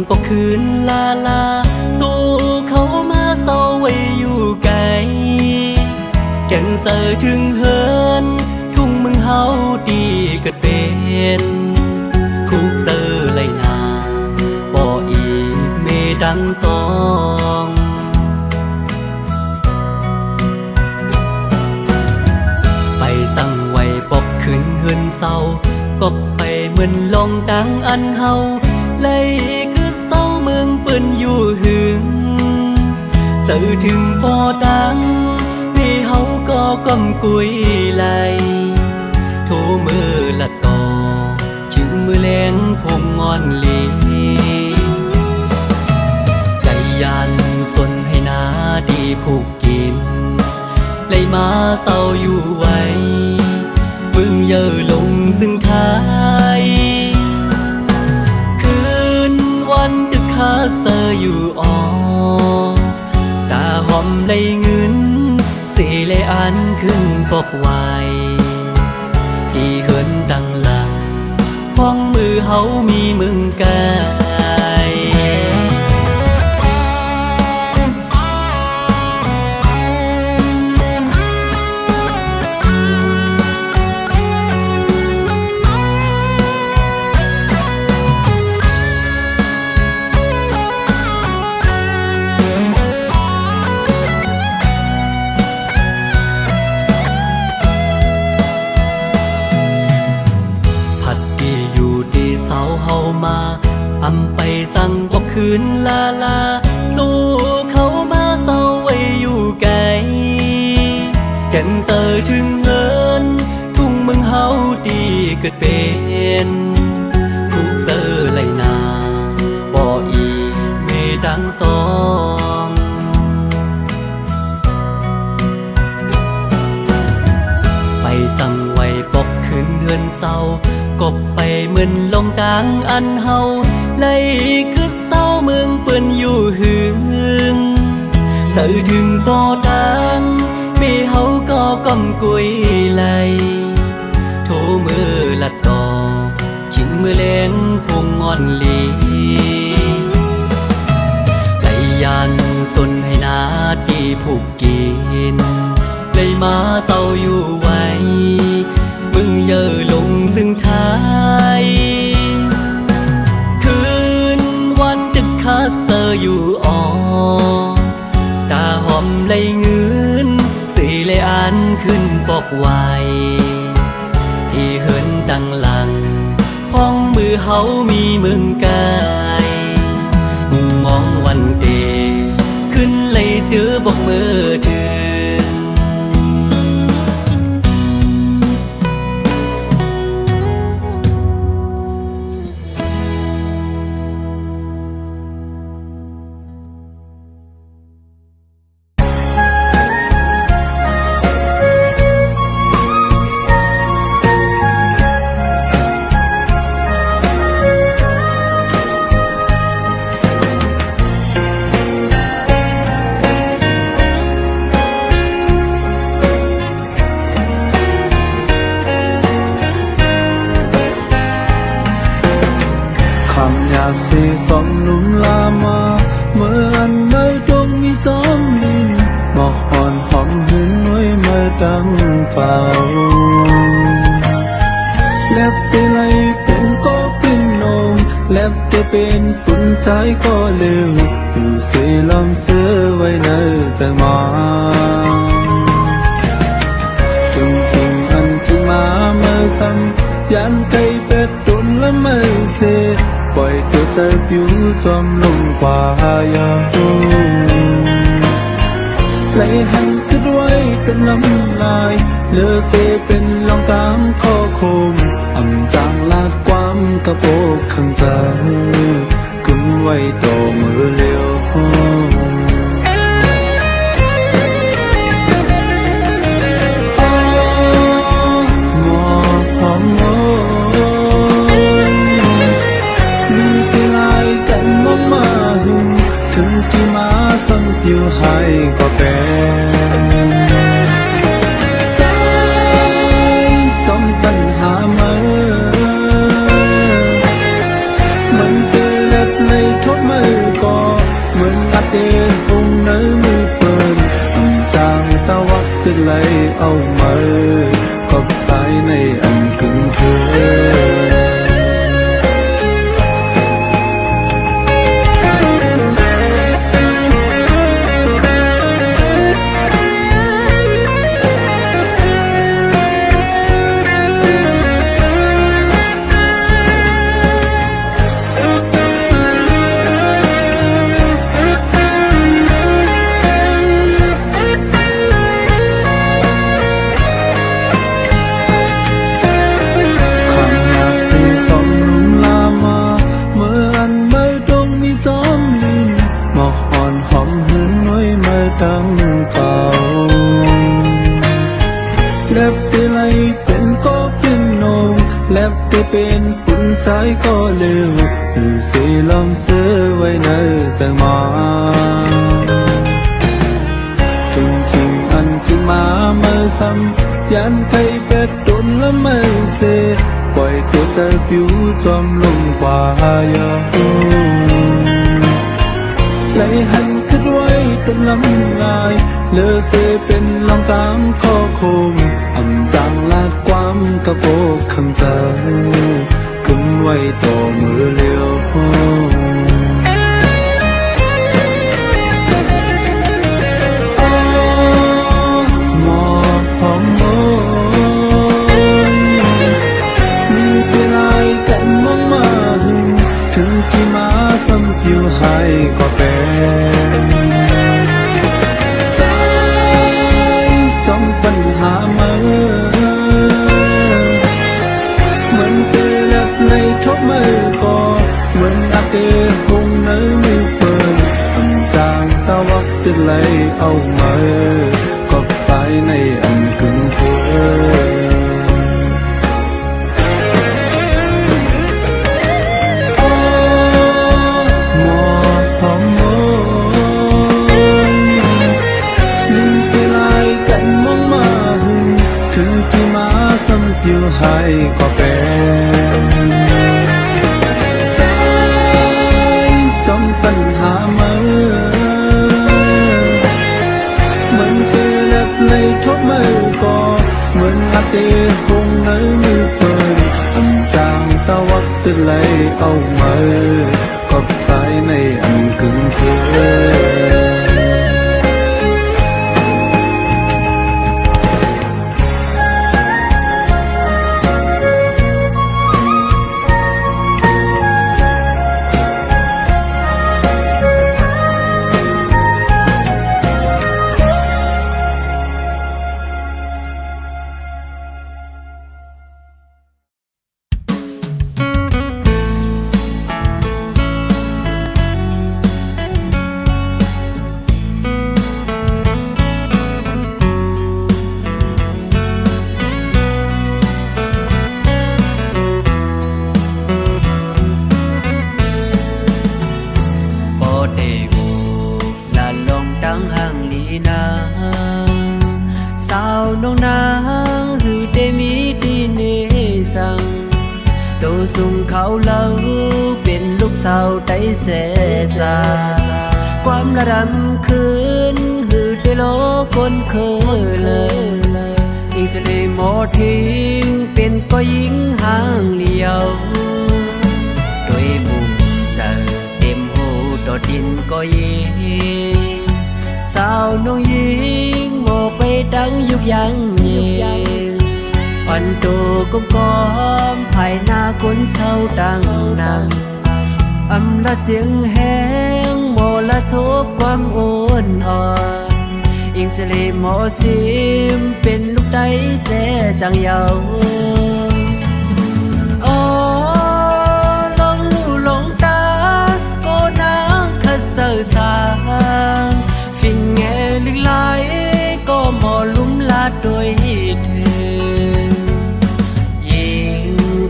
ปกคืนลาลาสู้เขามาเศร้าไว้อยู่ไกลแก่นเสือถึงเฮินทุ่งมึงเฮาดีเกิดเป็นคุกเสือไหลนาบ่อีกเมดังสองไปสั่งไว้ปกคืนเฮินเศร้าก็ไปเหมือนลองดังอันเฮาเลยคือเศร้าเมืองเปิ้นอยู่หึงสื่อถึงบ่ดังพี่เฮาก็กำกุยไหลโทมือละต่อถึงมือแรงพงงอนลีใจยันสนให้นาดีผูกกินเลยมาเศร้าอยู่ไว้มึงเย่อลงซึ่งท้ายคืนวันดึกคาเซออยู่อ่อตาหอมเลยเงินสีเลยอันขึ้นปกไว้ที่เหินดังหลังพ้องมือเฮามีมึงกายอำไปสั่งบอกคืนลาลาสู้เขามาเศร้าไว้อยู่ไกลแก่นเสือถึงเฮินทุ่งเมืองเฮาดีเกิดเป็นคุกเสือไหลนาบ่อีกเมดังสองไปสั่งไว้ปกคืนเฮินเศร้ากบไปเหมือนลงดังอันเฮาเลยคือเศร้าเมืองเปิ้นอยู่หึงสื่อถึงบ่ดังมีเฮาก็กำกุยไหลโทมือละต่อขิงมือแรงพงงอนลีไหลยันสนให้นาดีผูกกินเลยมาเศร้าอยู่ไว้มึงเย่อลงซึ่งท้ายคืนวันดึกคาเซออยู่อ่อตาหอมเลยเงินสีเลยอันขึ้นปกไว้ที่เหินดังหลังพ้องมือเฮามีมึงกายมองวันเดขึ้นเลยเจอบอกมือเธอสีสองลุ่มลามาเมื่ออันไม่ดงมีจอมลินบอกอ่อนหอมหืนไว้ไม่ดังเป่าแลบไปไหลเป็นก็เป็นนมแลบจะเป็นปุ่นใจก็เร็วอยู่เสียลำเสือไว้ในแต่มาจงทิ้งอันที่มาเมื่อซ้ำยันใจเป็ดตุนและไม่เสียปล่อยตัวใจผิวจอมลงกว่ายาจูไหลหันขึ้นไว้กันลำลายเลือเสเป็นลองตามข้อคมอำจางลาดความกระโปกข้างใจกึ่งไว้ต่อมือเลี้ยวอยู่ให้ก็เป็นใจจอมปัญหามันเป็นเล็บในทน ท้ายก็เร็วสิลองซื้อไว้ในแต่มาถึงทิ้งอันที่มาเมื่อซ้ำยันไข่เป็ดโดนละเมื่อเสปล่อยตัวใจผิวจอมลงกว่ายาไหลหันขึ้นไว้จนลำลายเลอเสเป็นลำตามข้อคมอำจางลาดความกระโปกข้างใจขึ้นไว้ต่อมือเลี้ยวหมอกหอมโมมีเสียลายกันมองมาหึงถึงกี่มาซ้ำผิวให้ก็เป็นใจจอมปัญหามาเหมือนเตลับในทบมือก่อเหมือนอาเกคงในมือเปิดอันจางตะวักติดไหลเอามากอบสายในอันกึ่งเพื่ออยู่ให้ก็เป็นใจจอมปัญหาเมื่อเหมือนเกลับในทบมือก่อเหมือนอาเตคงในมือเปิดอันจางตะวักติดไหลเอามากอบสายในอันกึ่งเพื่อส่งเขาเล่าเป็นลูกสาวใจเสสาความระดำคืนหือได้โลคนเคยเลยอีกสิได้หมอทิ้งเป็นก็ยิงห่างเลี้ยวโดยมุมเจอเต็มหูดอดดินก็ยิงสาวน้องยิงโมไปดังยุกยังเย็นอ่อนตัวก้มก้มภายหน้าคนเศร้าดังนำอำลาเสียงแห้งโมละทบความอ่อนอ่อนอิงสิริหมอซิมเป็นลูกได้แจ้จังเยาอ๋อลองลู่ลงตาก็นางคัดเจอสางฟินแง่ลึกไหลก็หมอลุ่มลาดโดยเธอ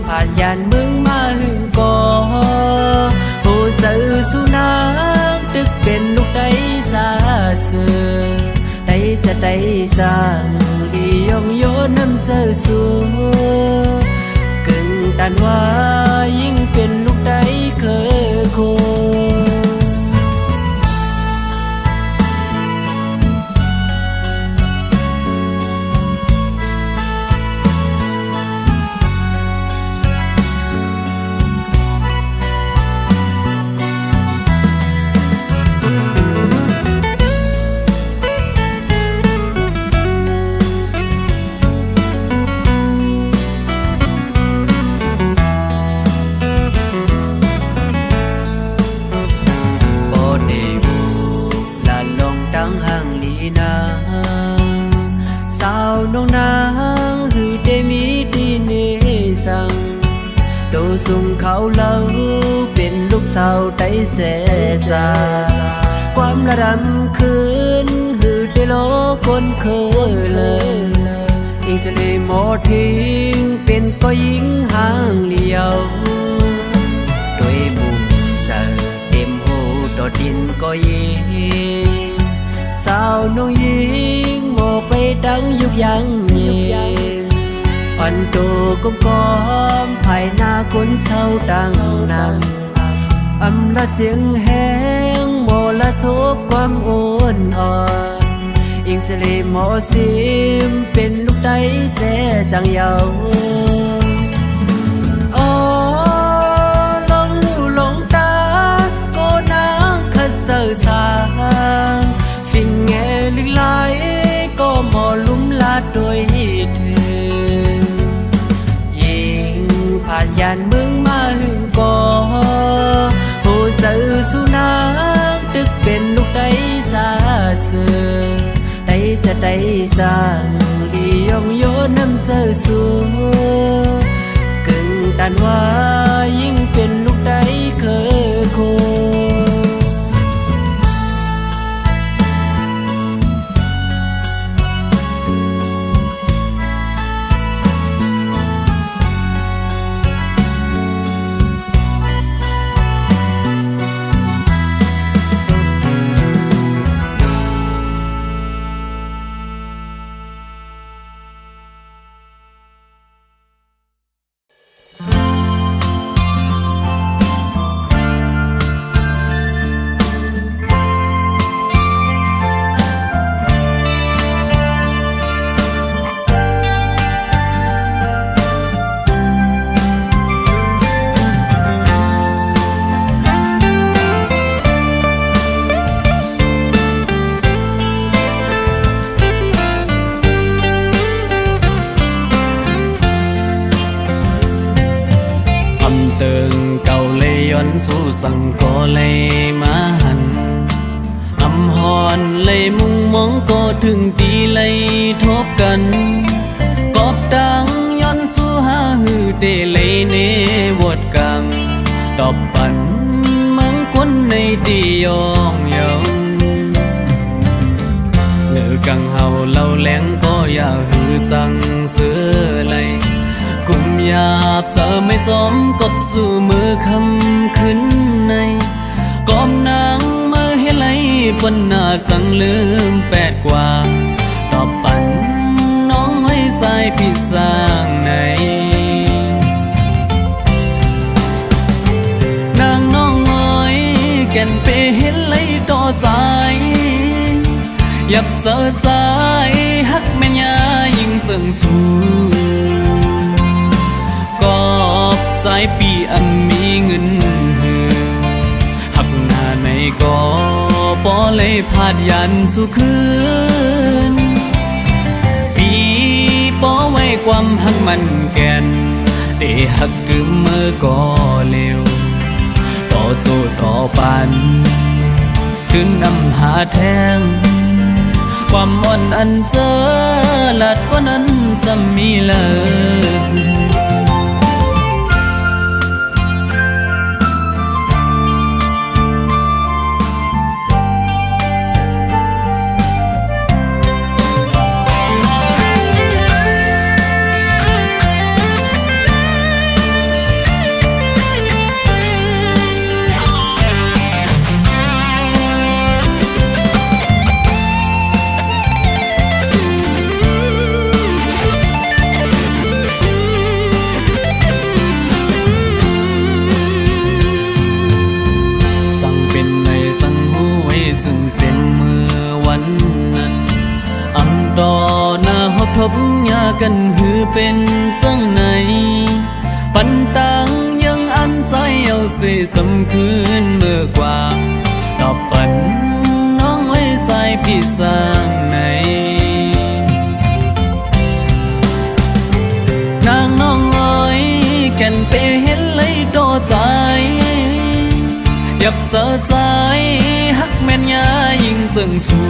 ผ่านยานมึงมาหึงก่อโหสื่อสุนัขตึกเป็นลูกได้ซาเสือได้จะได้จางดียองโยน้ำเจอสูกึ่งตันว่ายิ่งเป็นลูกได้เคยโคสาวน้องนางหือได้มีดีเนสังโตส่งเขาเล่าเป็นลูกสาวใจเสสาความระดำคืนหือได้โลคนเคยเลย อิงสลีโมทิ้งเป็นก็ยิงห่างเลียวด้วยบุญเจอเต็มหูดอดดินก็ยิงสาวน้องยิงโมไปดังยุกยังเย็นอันโตก้มก้อมภายหน้าคนเศร้าดังนำอำนาจเสียงแห้งโมละทุบความอ่อนอ่อนอิงสลีโมซิมเป็นลูกได้แท้จังเยาอ๋อลองหูลงตาก็นางคัดเจอสางฟิงแงลึกไหลก็หมอลุ่มลาดโดยเธอยิงผ่านยานเมืองมาหึงก่อโหเจอสุนัขตึกเป็นลูกได้ซาเสือได้จะได้จางลียองโยน้ำเจอสูกึ่งตันว่ายิ่งเป็นลูกได้เคยโคเติงเก่าเลยย้อนสู่สังก็เลยมาหันอำหอนเลยมุ่งมองก็ถึงตีเลยทบกันกอบดังย้อนสู่หาหือเดเลยเนวดกังตอบปันมังคนในตียองยองเนื้อกังเฮาเล่าแหลงก็อย่าหือจังเสือเลยกุมหยาบเจอไม่สมกบสู่มือคำขึ้นในกอมนางมือให้ไหลปนหน้าสังลืมแปดกว่าตอบปันน้องไว้ใจพี่สร้างในนางน้องน้อยแก่นเปเห็นไหลต่อใจยับเจอใจฮักแม่ยายิ่งจังสูกอบใจปีอันมีเงินหือหักหน้าในก็ปอเลยพาดยันสู่คืนปีปอไว้ความหักมันแก่นเตหักกึมเมื่อก็เร็วต่อโจทย์ต่อปันถึงนำหาแทงความอ่อนอันเจอหลัดกว่านั้นซ้ำมีเลยจึงเจ็บเมื่อวันนั้นอำต่อหน้าหอบทบยากันหือเป็นจังไหนปันตังยังอันใจเอาเสียสำคืนเมื่อกว่าตอบปันน้องไว้ใจพี่สร้างในนางน้องอ้อยแก่นเปเห็นเลยต่อใจยับเจอใจฮักแม่นยายิ่งจังสู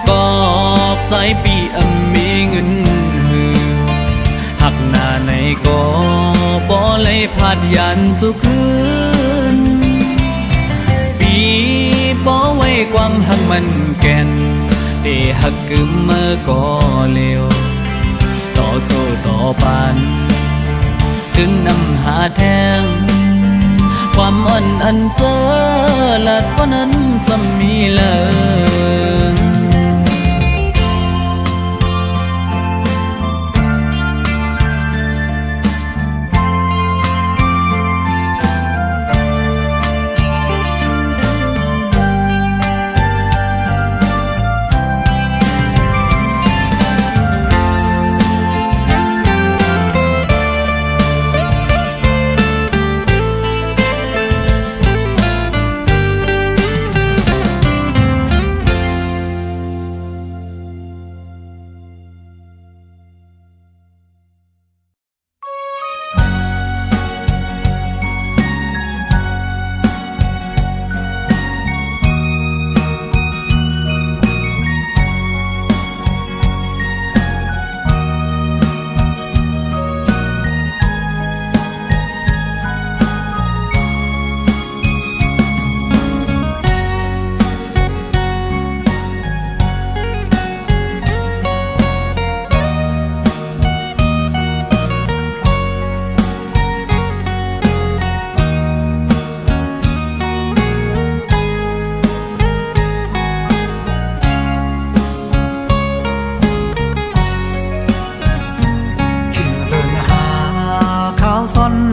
กอบใจปีอันมีเงินหือหักหน้าในก็ปอเลยพาดยันสู่คืนปีปอไว้ความหักมันแก่น เดหักกึมเมื่อก็เร็วต่อโจต่อปันถึงนำหาแทงความอันเจอหลัดว่านั้นสมีเลย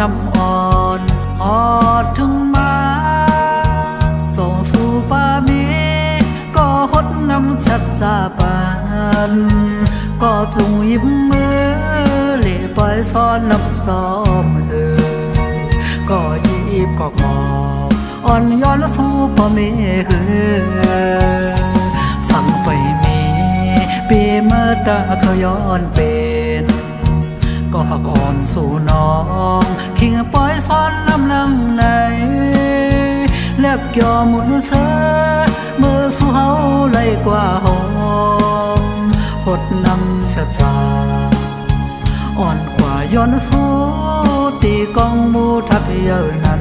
น้ำอ่อนหอดถึงมาส่งสู่ป่ามีก็หดน้ำชัดสาปานก็จุงยิ้มมือเล่ปล่อยซ้อนน้ำซ้อมก็ยีบกอกหมอบอ่อนย้อนสู่ป่ามีสั่งไปมีปีเมื่อตาเขาย้อนเป็นก็หักอ่อนสู่น้องคิงปล่อยซ้อนน้ำลังในแลบเกี่ยวหมุนเสอเมื่อสู่เฮาไหลกว่าหอมหดน้ำชะจาอ่อนกว่าย้อนสู่ตีกองมูทักเยอะนั้น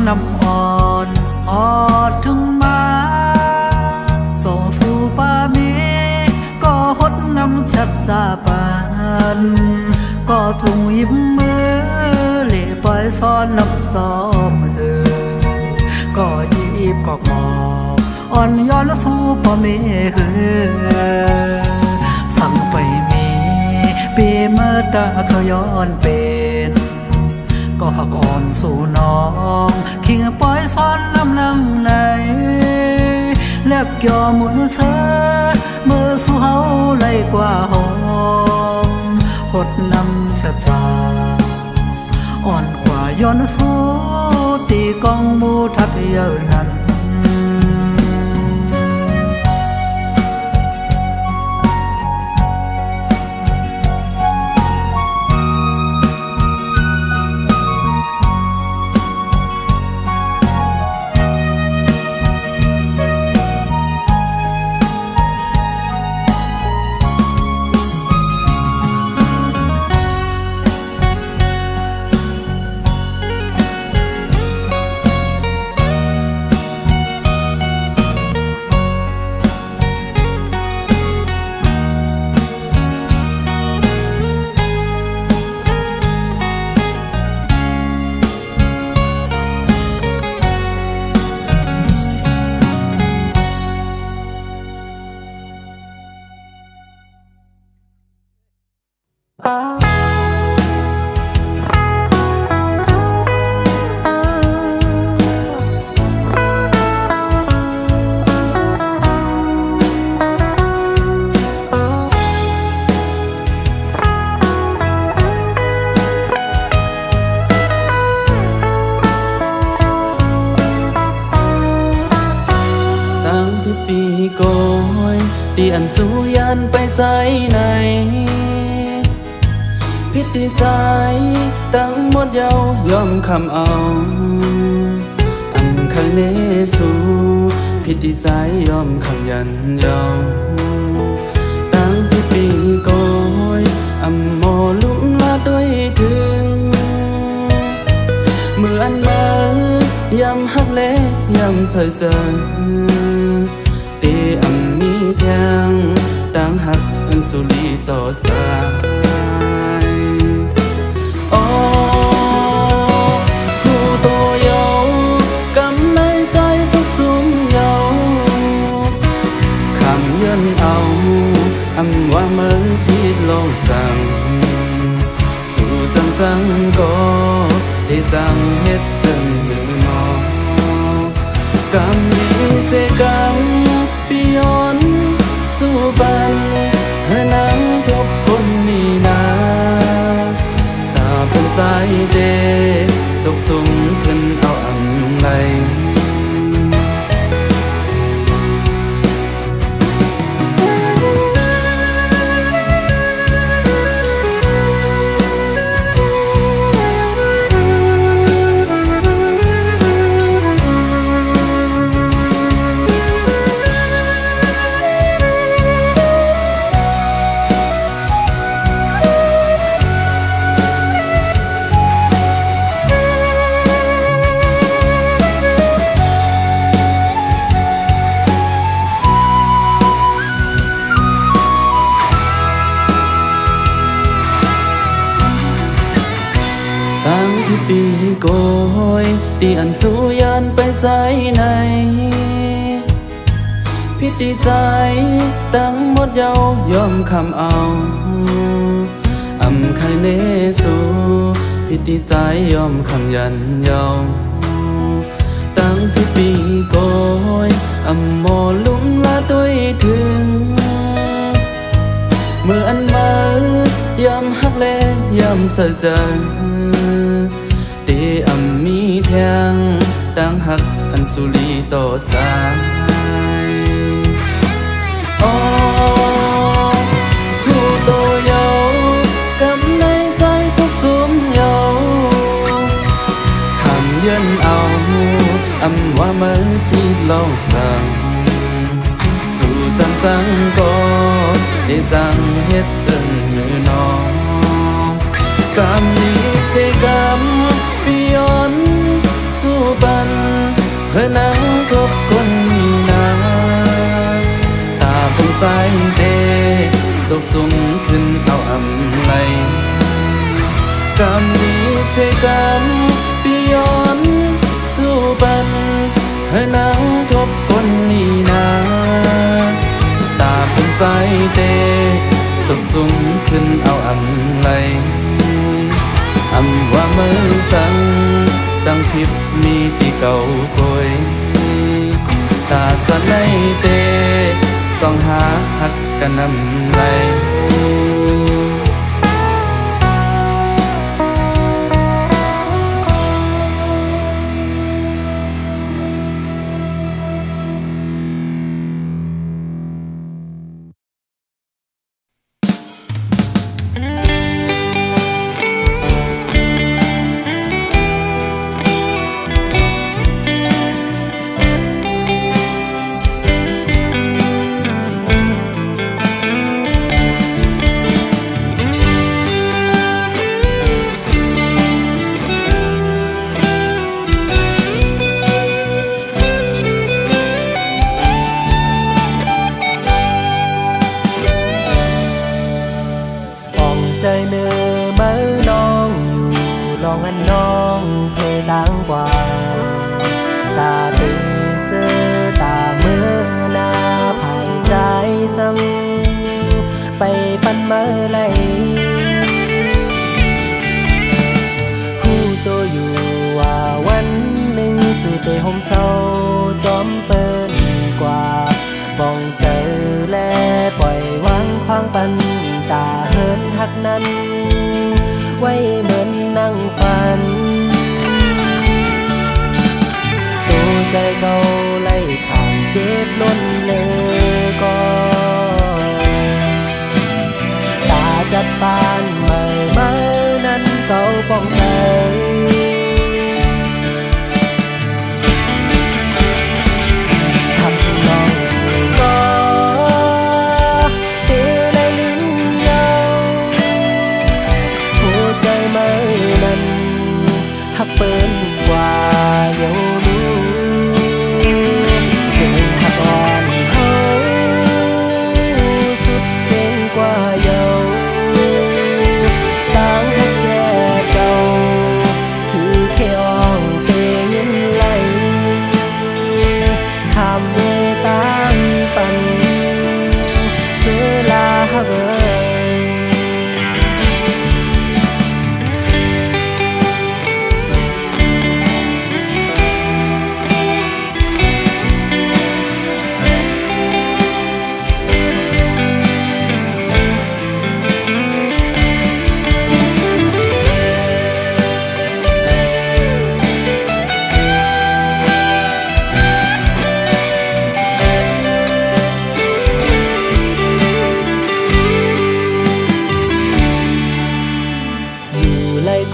น้ำอ่อนหอดถึงมาส่งสู่ป่ามีก็หดน้ำชัดสาปานก็จุงยิ้มมือเล่ปล่อยซ้อนน้ำซ้อมก็ยีบกอกหมอบอ่อนย้อนสู่ป่ามีสั่งไปมีปีเมื่อตาเขาย้อนเป็นก็หักอ่อนสู่น้องคิงปล่อยซ้อนน้ำลังในแลบเกี่ยวหมุนเสอเมื่อสู่เฮาไหลกว่าหอมหดน้ำชะจาอ่อนกว่าย้อนสู่ตีกองมูทักเยอะนั้น พิษที่ใจตั้งหมดเยายอมคำเอาอันข้างเนสู่พิษที่ใจยอมคำยันยาวตั้งพิษปีโกยอำมอลุ่มลาด้วยถึงเมื่ออันมายำหักเละยำใส่เจอตีอำมีแทงตั้งหักอันสุลีต่อสายโอ้ผู้โตเยาวกำในใจทุกสุ่มเยาวคำเยินเอาอำว่าเมื่อพิษลงสั่งสู่จังสังก็ได้จังเฮ็ดจึงมือนอกำดีเสกำปิยอนสู้บันให้นางทบคนนี้นาตาเป็นสายเดตกสูงขึ้นเอาอันไหลตั้งที่ปีโกยตีอันสู้ยันไปใจในพิธีใจตั้งหมดเยาวยอมคำเอาอำใครเนสู่พิธีใจยอมคำยันยาวตั้งที่ปีโกยอำมอลุ่มลาด้วยถึงเมื่ออันมายำหักเละยำเสียใจตีอำมีแทงตั้งหักอันสุลีต่อสายโอ้ผู้โตเยาวกำในใจทุกสุ่มเยาวคำเยินเอาอำว่าเมื่อพี่ลองสั่งสู่สังสังก็ได้จังเฮ็ดจึงมือนอกำนี้เสกำปิยอนสู้บันเพื่อนังทบคนนี้นาตาเป็นสายเดตกสุ่มขึ้นเอาอำไหลกำนี้เสกำปิยอนสู้บันเพื่อนังทบคนนี้นาตาเป็นสายเดตกสุ่มขึ้นเอาอำไหลอำว่าเมื่อสั่งตั้งพิบมีที่เก่าคอยตาสะในเตส่องหาหักกันนำไหลใจเนื้อเมื่อน้องอยู่ลองอันน้องเพดังกว่าตาตีเสื้อตาเมื่อหน้าภายใจซ้ำไปปันเมื่อไรผู้ตัวอยู่ว่าวันหนึ่งสู่เตห่มเศร้าจอมเปิ้นกว่าบ้องเจอและปล่อยวางควางปันตาเฮินหักนั้นไว้เหมือนนั่งฝันตัวใจเก่าไล่ขางเจ็บล้นเลยก่อนตาจัดปานใหม่ ป้องใจหักน้องก็เตะในลิ้นยาวหัวใจไม่นั้นหักเปิ้นกว่าเยารู้จึงหักอ่อนเฮาสุดเสียงกว่าเยาต่างหักแจเก่าคือแค่อ่องเตเงินไหลคำเวตางปันเสือลาหัก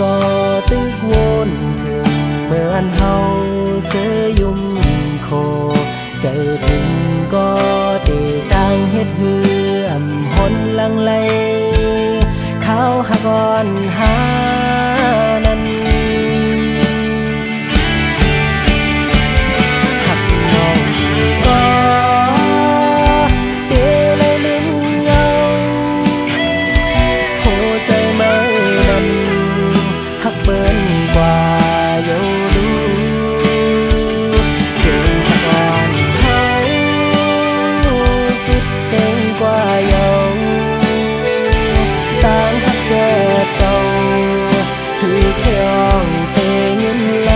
ก็ตึกวนถึงเหมือนเฮาเสือยุ่มโคใจถึงก็เตจางเฮ็ดเหือมหนลังไลข้าวหักอ่อนหานั้นหักน้องก็เตเลยลิ้นยาวหัวใจไม่นั้นหักเปิ้นกว่าเยารู้จึงหักอ่อนเฮาสุดเส้นกว่าเยาต่างหักแจเก่าคือแค่อ่องเตเงินไหล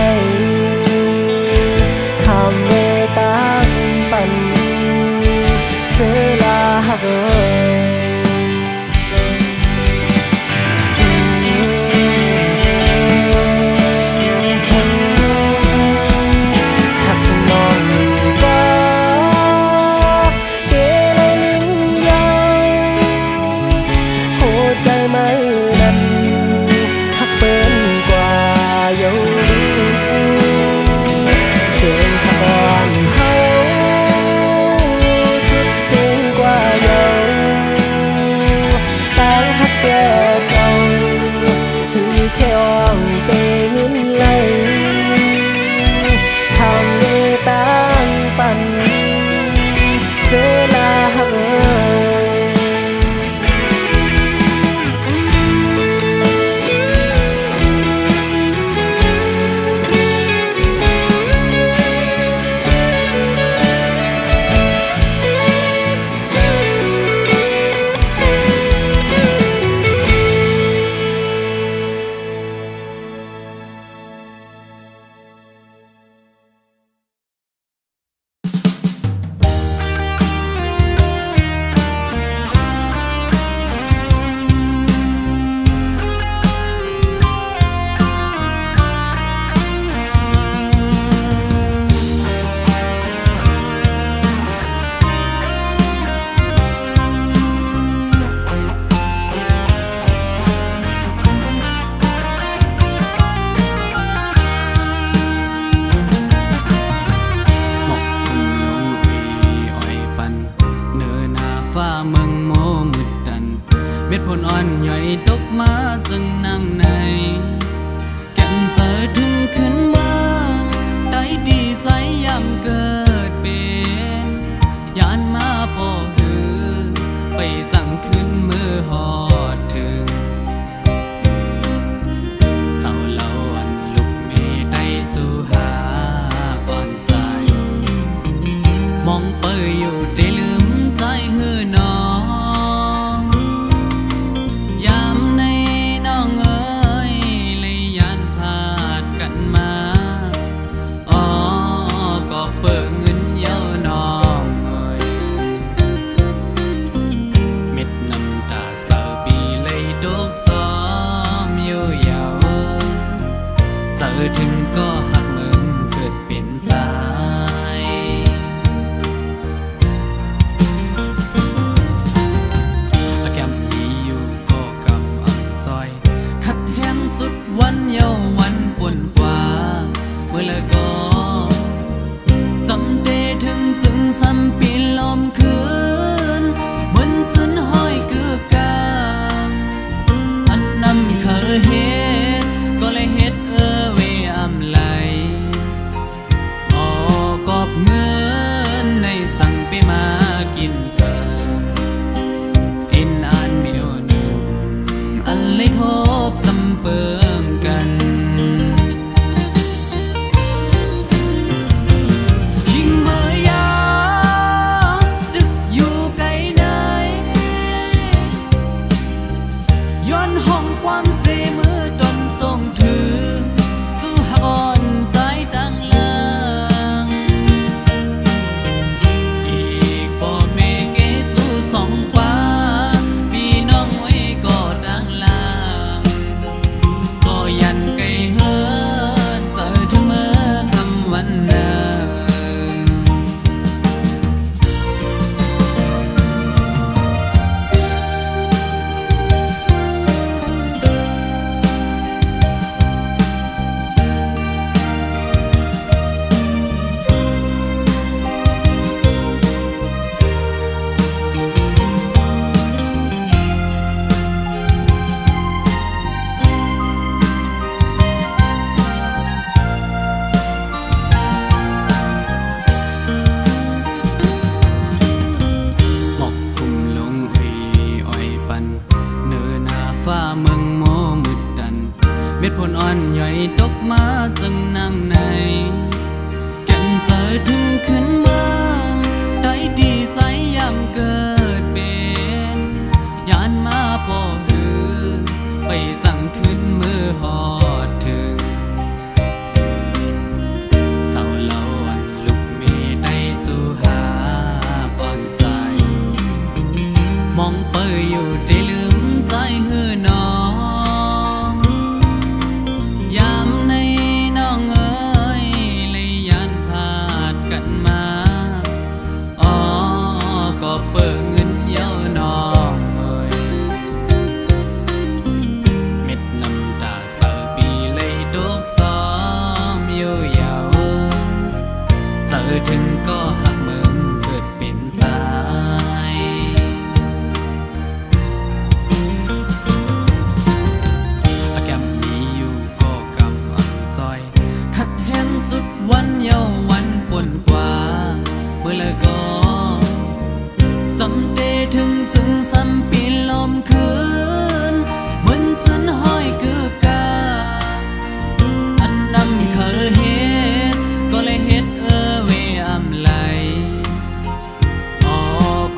คำเวตางปันเสลาหักผลอ่อนใหญ่ตกมาจังนั่งในแก่นเจอถึงขึ้นมาได้ดีใจยำเกิดเป็นยานมาพอหือไปจังขึ้นมือหอดถึงเศร้าเล่าอันลุกเมได้จูหาอ่อนใจมองเปยอยู่ได้ลืมใจหือน้องยามในน้อง แห้งสุดวันเยาวันป่วนกว่าเมื่อละก็จำเดถึงจึงซ้ำปีลมคืนเหมือนจึนห้อยคือกาอันนำเคยเฮ็ดก็เลยเฮ็ดเวอำไหลออกอบเงินในสั่งไปมากินเธอเอ็นอ่านมิวหนึ่งอันเลยทบสำเปิงกันยิ่งเมื่อยาดึกอยู่ไกลไหนย้อนห้องความเสมือตนส่งถึงสู่หักอ่อนใจตั้งหลังอีกพ่อแม่เกจูสองกว่าพี่น้องไว้ก็ตั้งหลังก็ยันไกลเฮินเจอถึงเมื่อคำวันนั้นหมอกคุมลงอ้อยปันเนื้อหน้าฟ้าเมืองโมมืดดันเม็ดผลอ่อนใหญ่ตกมาจึงนั่งในแก่นเจอถึงขึ้นเมืองได้ดีใจยามเกิดเป็นยานมาพอหือไปจังขึ้นมือหอดถึงเศร้าเล่าอันลุกมีได้จูหาก่อนใจมองเปยอยู่ได้ลืมใจหือน้องยามในน้องเอ้ยเลยยันพาดกันมาอ๋อก็เปิดเงินเย้าน้องเอ้ยเม็ดน้ำตาเศร้าปีเลยดกจอมอยู่ยาวเจอถึงก็หักมึงเกิดเป็นใจอาแกมมีอยู่ก็กำอันจอยขัดแห้งสุดวันเยาวันป่วนกว่าเมื่อละก็จำเดถึงจึงซ้ำปีลมคืนเหมือนจึนห้อยคือกาอันนำเคยเฮ็ดก็เลยเฮ็ดเวอำไหลออ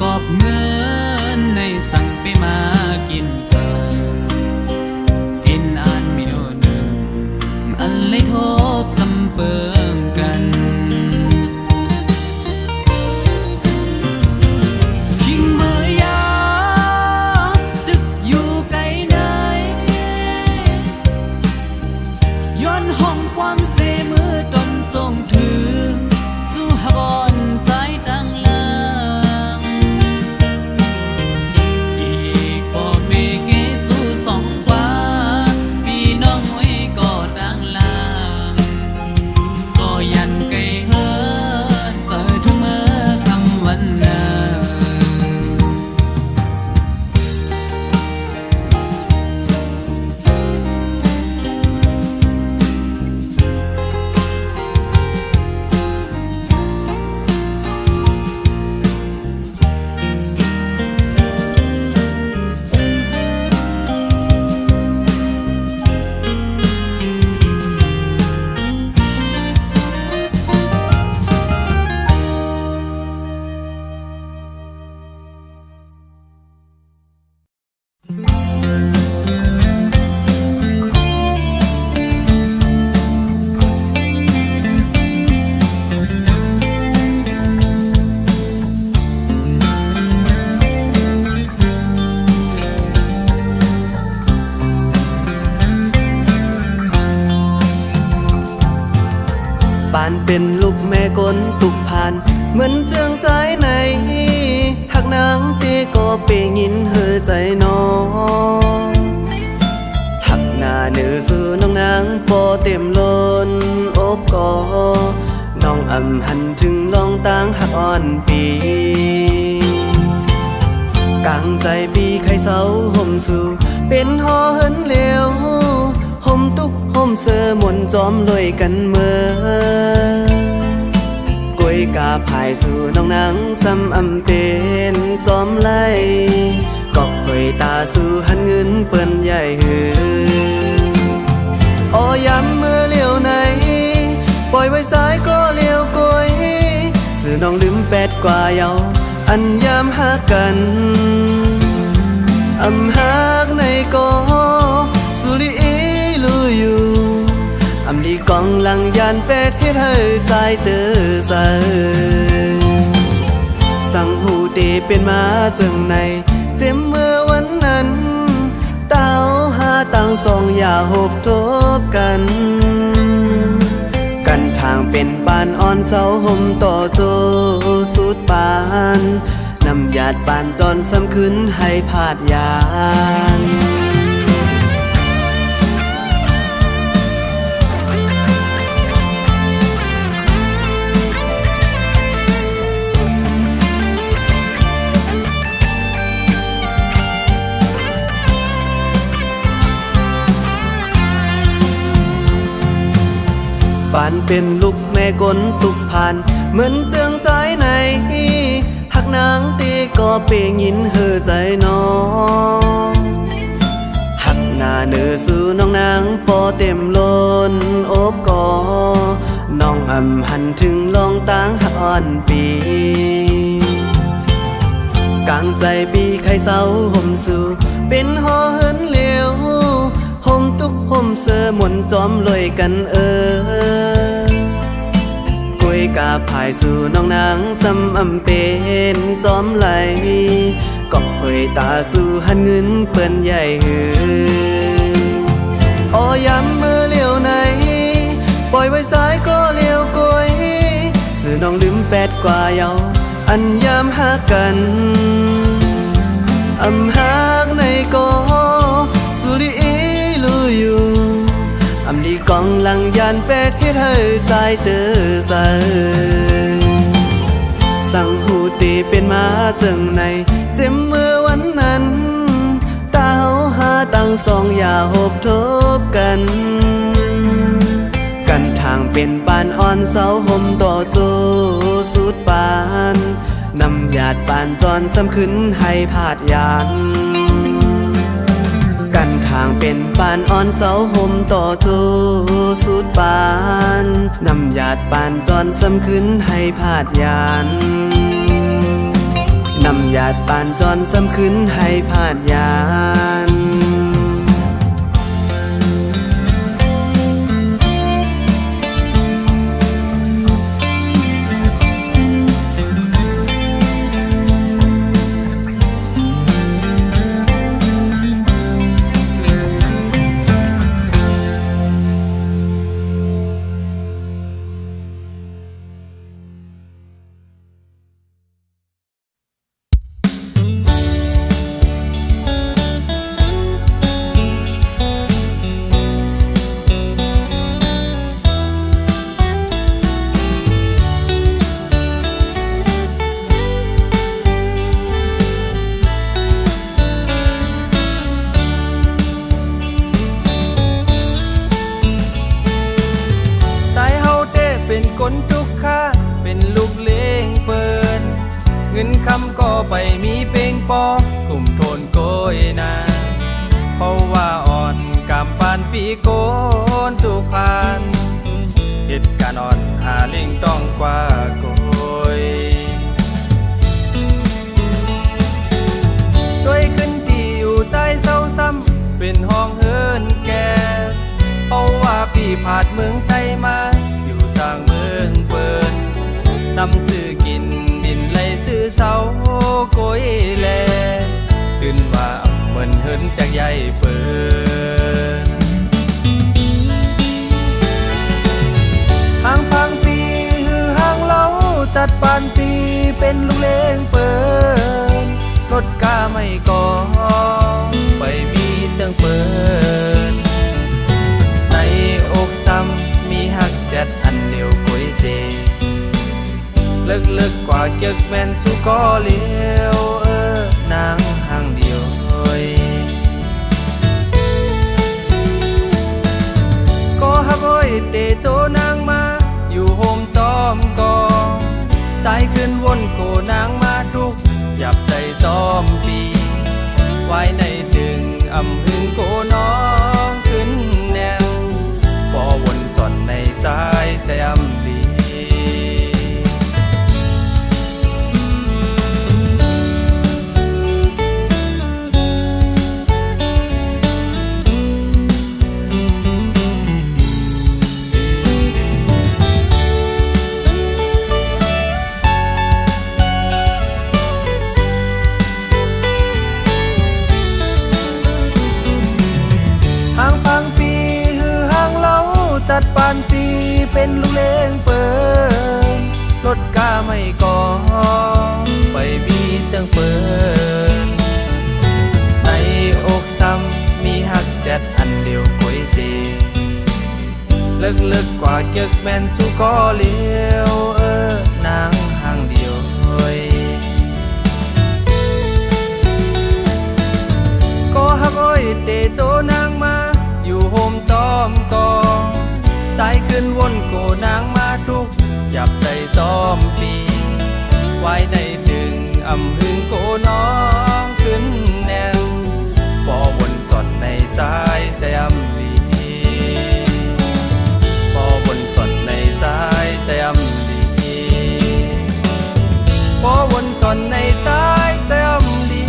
กอบเงินในสั่งไปมากินเธอเอ็นอ่านมิวหนึ่งอันเลยทบสำเปิงกันยิ่งเมื่อยาดึกอยู่ไกลไหนย้อนห้องความเสมือตนส่งถึงสู่หักอ่อนใจตั้งหลังอีกพ่อแม่เกจูสองกว่าพี่น้องไว้ก็ตั้งหลังก็ยันไกลเฮินเจอถึงเมื่อคำวันนั้นปานเป็นลูกแม่กลตุกผ่านเหมือนเจืองใจในหักนางเตก็เปยินเฮอใจน้องหักนาย เนื้อสู่น้องนางโปเต็มล้นอบกอน้องอำหันถึงลองต่างหักอ่อนปีกลางใจปีไข่เสาห่มสู่เป็นหอเหินเหลวห่มตุกห่มเสือมนจอมลอยกันเมื่อกวยกาพายสู่น้องนางซ้ำอำเป็นจอมไล่กอกหอยตาสู่หันเงินเปิ้นใหญ่หือโอ้ย้ำเมื่อเลี้ยวไหนปล่อยไว้สายก็เลี้ยวกวยสื่อน้องลืมแปดกว่าเยาอันยามหากันอำหักในก็สุริอีลูอยู่อำดีกองหลังยานเป็ดเฮ็ดให้ใจเตอใสสั่งหูเตเป็นมาจังในเจ็บเมื่อวันนั้นเต้าหาตังสองอย่าหบทบกันกันทางเป็นปานอ่อนเสาห่มต่อโจสุดปานนำหยาดปานจอนซ้ำขึ้นให้พาดยานปานเป็นลูกแม่กลตุกผ่านเหมือนเจิงใจในหักนางตีก็เปงยินเหือใจน้องหักหน้าเนื้อสู่น้องนางปอเต็มล้นโอบกอน้องอำหันถึงลองต่างหักอ่อนปีกลางใจปีไข่เสาห่มสู่เป็นหอเหินเหลวห่มตุกห่มเสือมนจอมลอยกันกวยกาพายสู่น้องนางซ้ำอำเป็นจอมไหลกอกหอยตาสู่หันเงินเปิ้นใหญ่หือโอ้ย้ำเมื่อเลี้ยวไหนปล่อยไว้สายก็เลี้ยวกวยสื่อน้องลืมแปดกว่าเยาอันยามหากันอำหักในก็สุริอีลูอยู่อำดีกองหลังยานเป็ดเฮ็ดให้ใจเตอใสสั่งหูตีเป็นมาจังในเจ็บเมื่อวันนั้นตาเฮาหาตังสองอย่าหบทบกันกันทางเป็นปานอ่อนเสาห่มต่อโจสุดปานนำหยาดปานจอนซ้ำขึ้นให้พาดยานกันทางเป็นปานอ่อนเสาห่มต่อโจสุดปานนำหยาดปานจอนซ้ำขึ้นให้พาดยานนำหยาดปานจอนซ้ำขึ้นให้พาดยานเงินคำก็ไปมีเป่งปอกลุ่มโทนโกยนาเพราะว่าอ่อนกำปานปีโกนทุกผ่านเหตุการณ์อ่อนหาเล่งต้องกว่าโกยด้วยขึ้นที่อยู่ใจเศร้าซ้ำเป็นห้องเฮินแก่เพราะว่าปีผ่านเมืองไทยมาอยู่สร้างเมืองเปินนำซื้อกินดินไหลซื้อเสาโกยแลขึ้นว่าเหมือนเฮินจากใหญ่เปินห่างพังปีหือห่างเล้าจัดปานปีเป็นลูกเล้งเปินรถกาไม่ก่อไปมีจังเปิน เก็กแม่นสุก็เลี้ยวนางห่างเดียวก็ฮักโอ้ยเดโจนางมาอยู่โฮมจอมกองใจขึ้นวนโกนางมาทุกหยับใจจอมปีไว้ในจึงอำหึงโกน้องขึ้นแนวพอวนสอนในใจใจอำลีจัดปานปีเป็นลูกเลี้ยงเปินรถกาไม่ก่อไปบีจังเปินในอกซ้ำมีหักแดดอันเดียวคอยเสียลึกกว่าเก็กแม่นสุก็เลี้ยวนางห่างเดียวก็ฮักโอ้ยเดโจนางมาอยู่โฮมจอมกองใจขึ้นวนโกนางมาทุกหยับใจจอมปีไว้ในจึงอำหึงโกน้องขึ้นแนวพอวนสอนในใจใจอำลีพอวนสอนในใจใจอำลีพอวนสอนในใจใจอำลี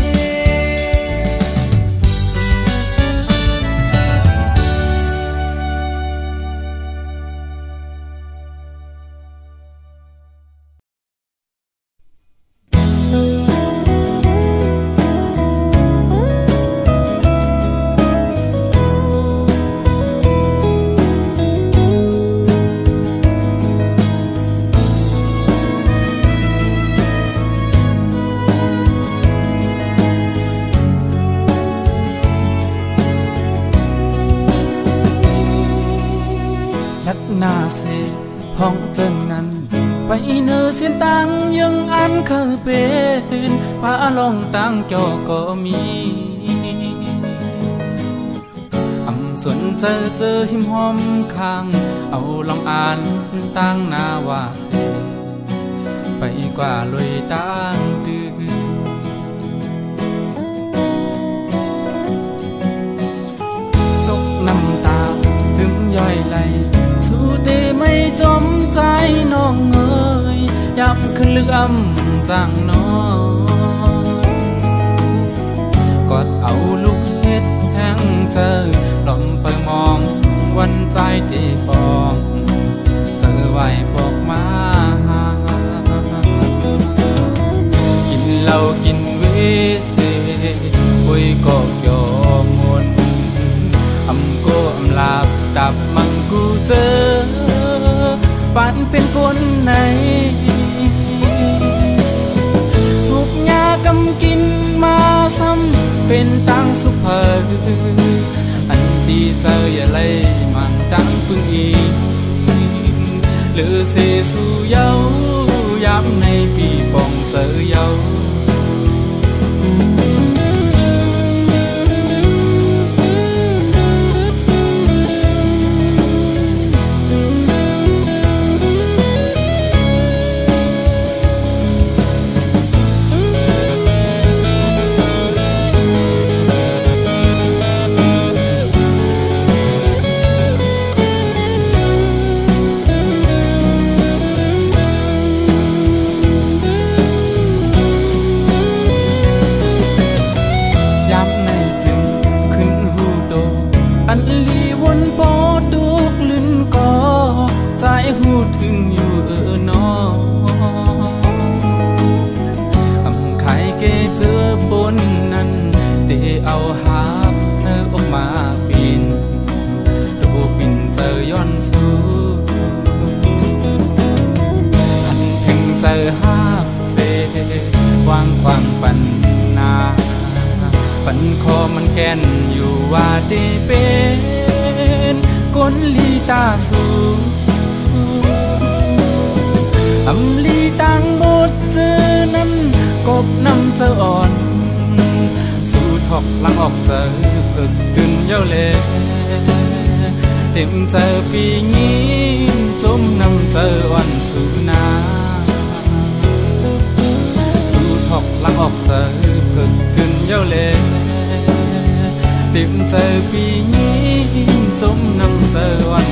นาเสห้องเจิงนั้นไปเนอเสียนตังยังอันเคยเป็นพาลองตังจอก็มีอำสนเจอหิมหอมข้างเอาลองอ่านตังนาว่าเสไปกว่าลอยตังดื้อตกน้ำตาจึงย่อยไหลสู้แต่ไม่จมใจน้องเอ๋ยย้ำขึ้นลึกอ่ำจังน้องกอดเอาลูกเฮ็ดแห้งเจอลมไปมองวันใจตีปองเจอไหวปอกมากินเหล้ากินเวเสคุยก็ยอมมนอำโกอำลาบดับมังกูเจอปันเป็นคนไหนทุกยากำกินมาซ้ำเป็นตังสุภาอันดีเจออย่าไล่มันตังพึ่งอีกหรือเสสู่เย้าย้ำในปีปองเจอเย้าอันลีวนปอดุกลืนก่อใจหูถึงอยู่นออำไข่เกเจอบนนั้นเตเอาหาเธอออกมาปีนดูปินเจอย้อนสู้หันถึงเจอหาเสวางความปัญนาปันคอมันแก่นอยู่ว่าได้เป็นคนลีตาสูอำลีตังหมดเจอ กบน้ำเจ้าอ่อนสู่ถอกหลังออกเจอเพิกจึนเย้าเลเต็มเจอปีนี้จมน้ำเจออ่อนสู่นาสู่ถอกหลังออกเจอเพิกจึนเย้าเลเต็มเจอปีนี้จมน้ำเจออ่อน